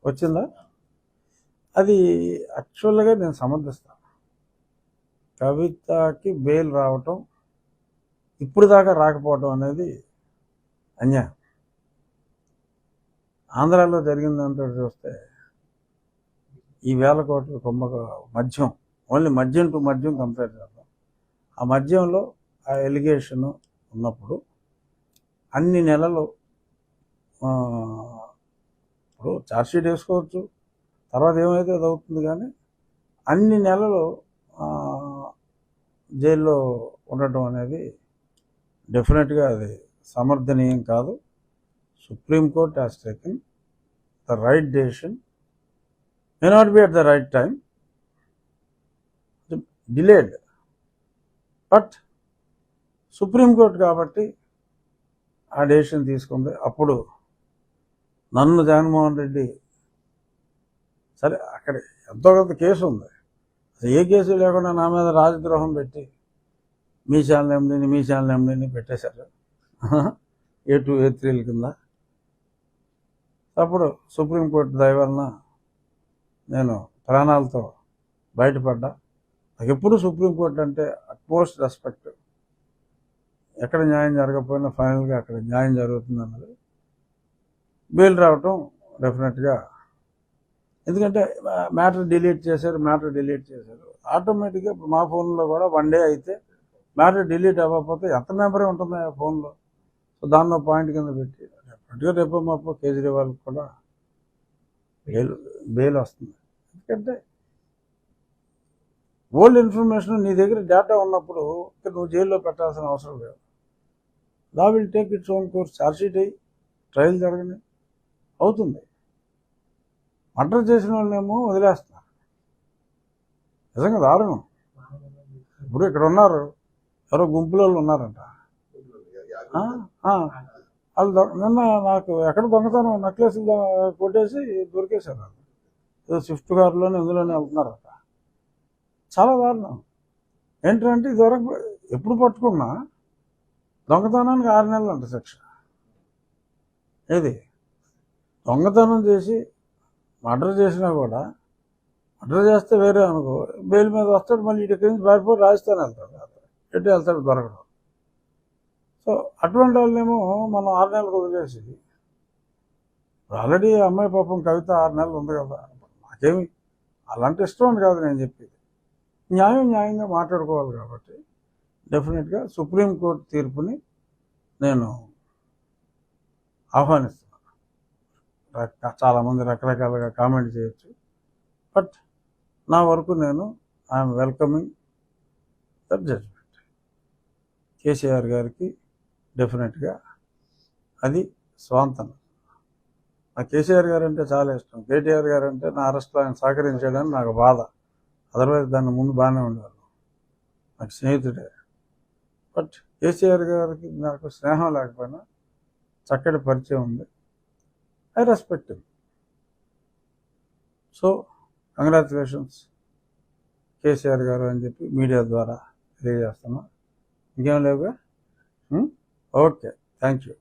వచ్చిందా? అది యాక్చువల్గా నేను సమర్థిస్తాను. కవితకి బెయిల్ రావటం ఇప్పుడు దాకా రాకపోవటం అనేది అన్యాయం. ఆంధ్రాలో జరిగిందంతా చూస్తే ఈ 1000 కోట్ల మద్యం, ఓన్లీ మద్యం టు మద్యం కంపేర్ చేద్దాం. ఆ మద్యంలో ఆ ఎలిగేషన్ ఉన్నప్పుడు అన్ని నెలలు ఇప్పుడు ఛార్జ్షీట్ వేసుకోవచ్చు, తర్వాత ఏమైతే అది అవుతుంది, కానీ అన్ని నెలలు జైల్లో ఉండటం అనేది డెఫినెట్గా అది సమర్థనీయం కాదు. Supreme court has taken the right decision, may not be at the right time, delayed, but supreme court కాబట్టి ఆ డెసిషన్ తీసుకుంది. అప్పుడు నన్ను జగన్మోహన్ రెడ్డి, సరే అక్కడ ఎంతో కొంత కేసు ఉంది, ఏ కేసు లేకుండా నా మీద రాజద్రోహం పెట్టి మీ ఛానల్ ఎండీని పెట్టేశారు A2 A3 కింద. అప్పుడు సుప్రీంకోర్టు దయ వలన నేను ప్రాణాలతో బయటపడ్డా. నాకు ఎప్పుడు సుప్రీంకోర్టు అంటే అట్మోస్ట్ రెస్పెక్ట్. ఎక్కడ న్యాయం జరగకపోయినా ఫైనల్గా అక్కడ న్యాయం జరుగుతుంది అన్నది. బెయిల్ రావటం డెఫినెట్గా, ఎందుకంటే మ్యాటర్ డిలీట్ చేశారు. ఆటోమేటిక్గా ఇప్పుడు మా ఫోన్లో కూడా 1 డే అయితే మ్యాటర్ డిలీట్ అవ్వకపోతే ఎంత మెమరీ ఉంటుంది ఆ ఫోన్లో. సో దానిలో పాయింట్ కింద పెట్టి డెఫినెట్గా రేపు మాపు కేజ్రీవాల్కి కూడా బెయిల్ వస్తుంది. ఎందుకంటే ఓల్డ్ ఇన్ఫర్మేషన్ నీ దగ్గర డేటా ఉన్నప్పుడు నువ్వు జైల్లో పెట్టాల్సిన అవసరం లేదు. Law will take its own course. Chargesheet అయ్యి ట్రయల్ జరగని అవుతుంది. మర్డర్ చేసిన వాళ్ళేమో వదిలేస్తున్నారు. నిజంగా దారుణం. ఇప్పుడు ఇక్కడ ఉన్నారు, ఎవరో గుంపులో ఉన్నారంట. వాళ్ళు నిన్న నాకు ఎక్కడ దొంగతనం నెక్లెస్ కొట్టేసి దొరికేశారు. వాళ్ళు ఏదో స్విఫ్ట్ కారులోనే ఇందులోనే వెళ్తున్నారట. చాలా దారుణం. ఏంటంటే ఇదివరకు ఎప్పుడు పట్టుకున్నా దొంగతనానికి 6 నెలలు అంట శిక్ష. ఏది దొంగతనం చేసి మర్డర్ చేసినా కూడా, మర్డర్ చేస్తే వేరే అనుకో, బెయిల్ మీద వస్తాడు, మళ్ళీ ఇక్కడి నుంచి పారిపోయి రాజస్థాన్ వెళ్తాడు, ఎటు వెళ్తాడు దొరకడం. సో అటువంటి వాళ్ళేమో మనం 6 నెలలకు వదిలేసి, ఆల్రెడీ అమ్మాయి పాపం కవిత 6 నెలలు ఉంది కదా, నాకేమి అలాంటి ఇష్టం అని కాదు నేను చెప్పేది. న్యాయంగా మాట్లాడుకోవాలి కాబట్టి డెఫినెట్గా సుప్రీంకోర్టు తీర్పుని నేను ఆహ్వానిస్తున్నాను. చాలామంది రకరకాలుగా కామెంట్ చేయొచ్చు, బట్ నా వరకు నేను I'm welcoming that judgement. KCR గారికి డెఫినెట్గా అది స్వాంతనం. నాకు కేసీఆర్ గారు అంటే చాలా ఇష్టం. కేటీఆర్ గారు అంటే నా అరెస్ట్లో ఆయన సహకరించడానికి నాకు బాధ. అదర్వైజ్ దాని ముందు బాగానే ఉండేవాళ్ళు, నాకు స్నేహితుడే. బట్ కేసీఆర్ గారికి నాకు స్నేహం లేకపోయినా చక్కటి పరిచయం ఉంది. I respect him. So congratulations KCR గారు అని చెప్పి మీడియా ద్వారా తెలియజేస్తున్నా. ఇంకేం లేవుగా? Okay, thank you.